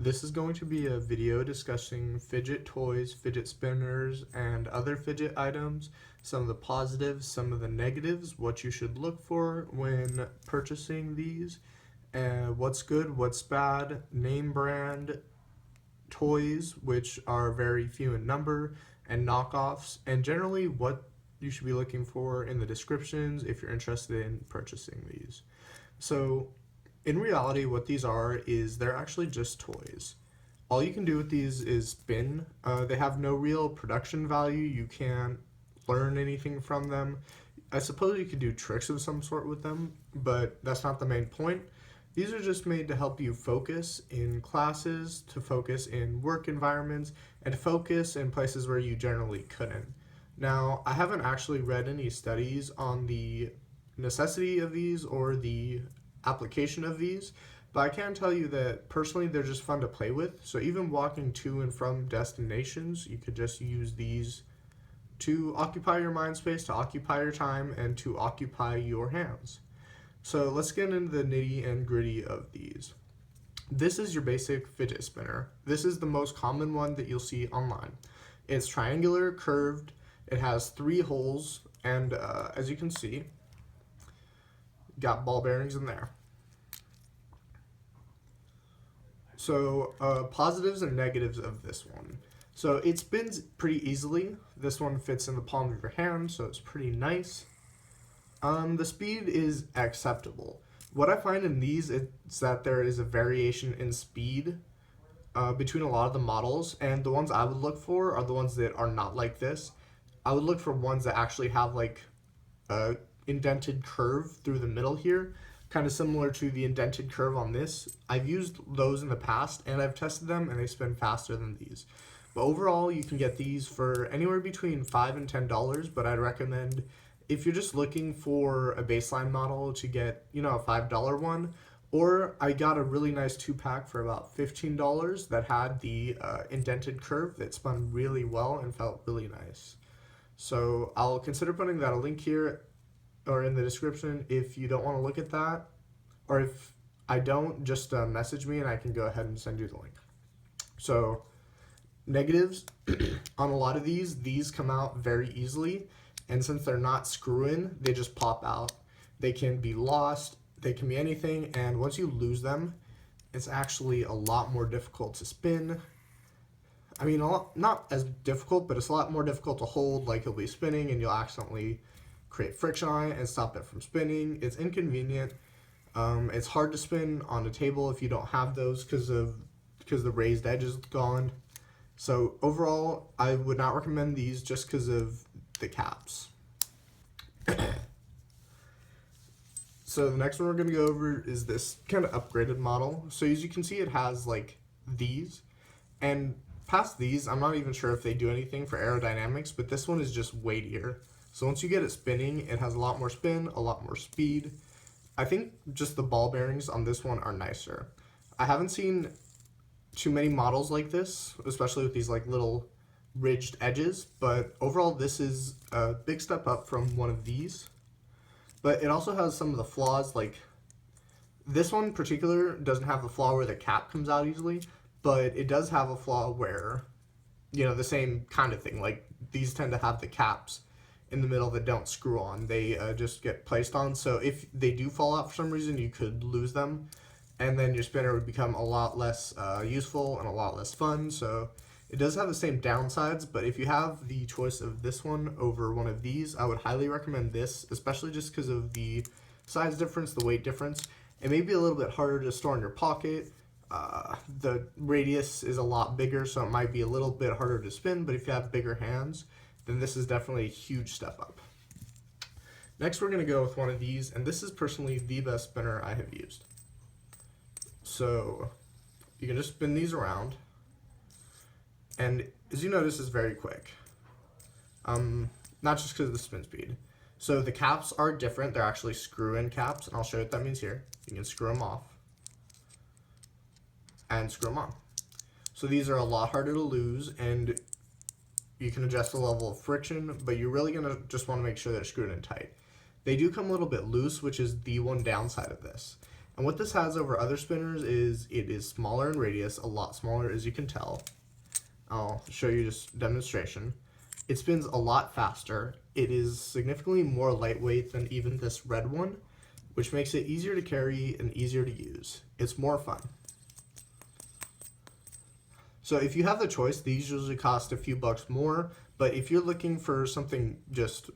This is going to be a video discussing fidget toys, fidget spinners, and other fidget items, some of the positives, some of the negatives, what you should look for when purchasing these, and what's good, what's bad, name brand toys, which are very few in number, and knockoffs, and generally what you should be looking for in the descriptions if you're interested in purchasing these. So in reality, what these are is they're actually just toys. All you can do with these is spin. They have no real production value. You can't learn anything from them. I suppose you could do tricks of some sort with them, but that's not the main point. These are just made to help you focus in classes, to focus in work environments, and to focus in places where you generally couldn't. Now, I haven't actually read any studies on the necessity of these or the application of these, but I can tell you that personally they're just fun to play with. So even walking to and from destinations, you could just use these to occupy your mind space, to occupy your time, and to occupy your hands. So let's get into the nitty and gritty of these. This is your basic fidget spinner. This is the most common one that you'll see online. It's triangular, curved, it has 3 holes, and as you can see, got ball bearings in there. So positives and negatives of this one. So it spins pretty easily. This one fits in the palm of your hand, so it's pretty nice. The speed is acceptable. What I find in these is that there is a variation in speed between a lot of the models, and the ones I would look for are the ones that are not like this. I would look for ones that actually have like a indented curve through the middle here, kind of similar to the indented curve on this. I've used those in the past and I've tested them and they spin faster than these. But overall, you can get these for anywhere between $5 and $10, but I'd recommend if you're just looking for a baseline model to get, a $5 one, or I got a really nice 2-pack for about $15 that had the indented curve that spun really well and felt really nice. So I'll consider putting that a link here or in the description if you don't want to look at that, or if I don't, just message me and I can go ahead and send you the link. So negatives on a lot of these come out very easily, and since they're not screw-in, they just pop out. They can be lost, they can be anything, and once you lose them, it's actually a lot more difficult to spin. I mean, not as difficult, but it's a lot more difficult to hold, like you'll be spinning and you'll accidentally create friction on it and stop it from spinning. It's inconvenient. It's hard to spin on a table if you don't have those because the raised edge is gone. So overall, I would not recommend these just because of the caps. So the next one we're going to go over is this kind of upgraded model. So as you can see, it has like these, and past these, I'm not even sure if they do anything for aerodynamics, but this one is just weightier. So once you get it spinning, it has a lot more spin, a lot more speed. I think just the ball bearings on this one are nicer. I haven't seen too many models like this, especially with these like little ridged edges, but overall this is a big step up from one of these. But it also has some of the flaws, like this one in particular doesn't have the flaw where the cap comes out easily, but it does have a flaw where, the same kind of thing, like these tend to have the caps in the middle that don't screw on. They just get placed on, so if they do fall out for some reason, you could lose them, and then your spinner would become a lot less useful and a lot less fun. So it does have the same downsides, but if you have the choice of this one over one of these, I would highly recommend this, especially just because of the size difference, the weight difference. It may be a little bit harder to store in your pocket. The radius is a lot bigger, so it might be a little bit harder to spin, but if you have bigger hands, then this is definitely a huge step up. Next, we're going to go with one of these, and this is personally the best spinner I have used. So you can just spin these around, and as you notice, it's very quick. Not just because of the spin speed. So the caps are different. They're actually screw-in caps, and I'll show you what that means here. You can screw them off and screw them on. So these are a lot harder to lose, and you can adjust the level of friction, but you're really going to just want to make sure they're screwed in tight. They do come a little bit loose, which is the one downside of this. And what this has over other spinners is it is smaller in radius, a lot smaller as you can tell. I'll show you just demonstration. It spins a lot faster. It is significantly more lightweight than even this red one, which makes it easier to carry and easier to use. It's more fun. So if you have the choice, these usually cost a few bucks more, but if you're looking for something just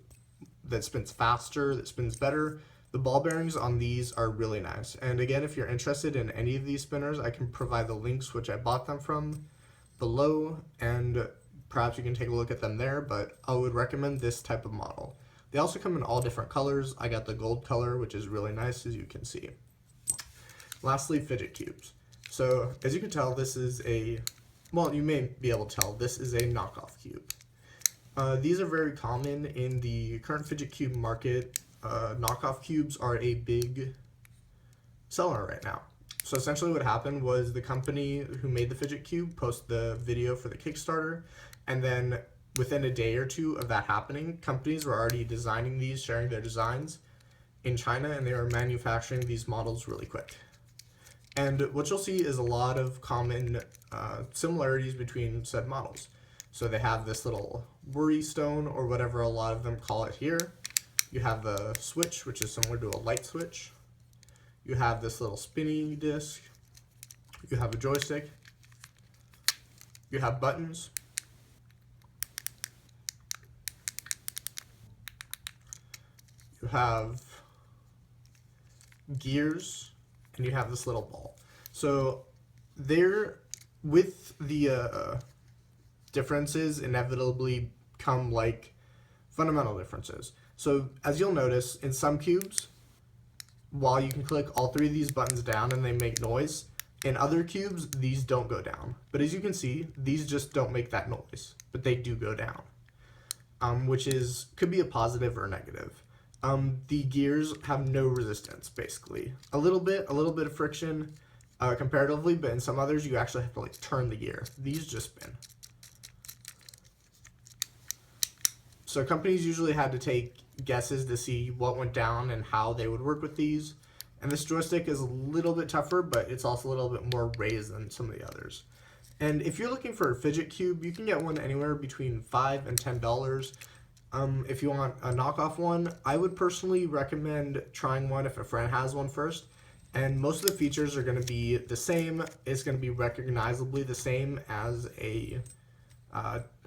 that spins faster, that spins better, the ball bearings on these are really nice. And again, if you're interested in any of these spinners, I can provide the links which I bought them from below, and perhaps you can take a look at them there, but I would recommend this type of model. They also come in all different colors. I got the gold color, which is really nice, as you can see. Lastly, fidget cubes. So as you can tell, this is a, well, you may be able to tell, this is a knockoff cube. These are very common in the current fidget cube market. Knockoff cubes are a big seller right now. So essentially what happened was the company who made the fidget cube posted the video for the Kickstarter, and then within a day or two of that happening, companies were already designing these, sharing their designs in China, and they were manufacturing these models really quick. And what you'll see is a lot of common similarities between said models. So they have this little worry stone, or whatever a lot of them call it here. You have the switch, which is similar to a light switch. You have this little spinny disc. You have a joystick. You have buttons. You have gears, and you have this little ball. So there, with the differences inevitably come like fundamental differences. So as you'll notice, in some cubes, while you can click all three of these buttons down and they make noise, in other cubes, these don't go down. But as you can see, these just don't make that noise, but they do go down, which could be a positive or a negative. The gears have no resistance, basically. A little bit of friction comparatively, but in some others, you actually have to like turn the gear. These just spin. So companies usually had to take guesses to see what went down and how they would work with these. And this joystick is a little bit tougher, but it's also a little bit more raised than some of the others. And if you're looking for a fidget cube, you can get one anywhere between $5 and $10. If you want a knockoff one, I would personally recommend trying one if a friend has one first. And most of the features are going to be the same. It's going to be recognizably the same as a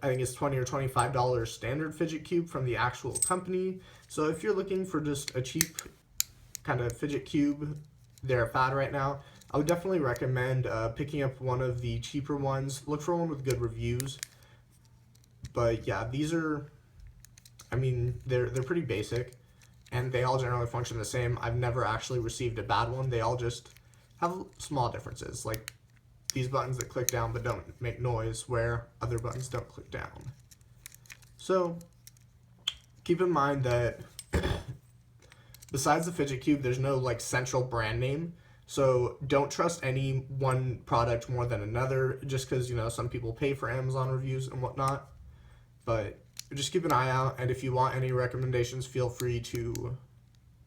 I think it's $20 or $25 standard fidget cube from the actual company. So if you're looking for just a cheap kind of fidget cube, they're fad right now. I would definitely recommend picking up one of the cheaper ones. Look for one with good reviews. But yeah, these are, I mean, they're pretty basic, and they all generally function the same. I've never actually received a bad one. They all just have small differences, like these buttons that click down but don't make noise, where other buttons don't click down. So keep in mind that besides the fidget cube, there's no like central brand name. So don't trust any one product more than another, just because, you know, some people pay for Amazon reviews and whatnot. But just keep an eye out, and if you want any recommendations, feel free to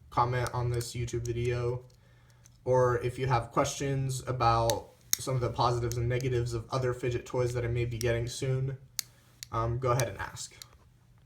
comment on this YouTube video. Or if you have questions about some of the positives and negatives of other fidget toys that I may be getting soon, go ahead and ask.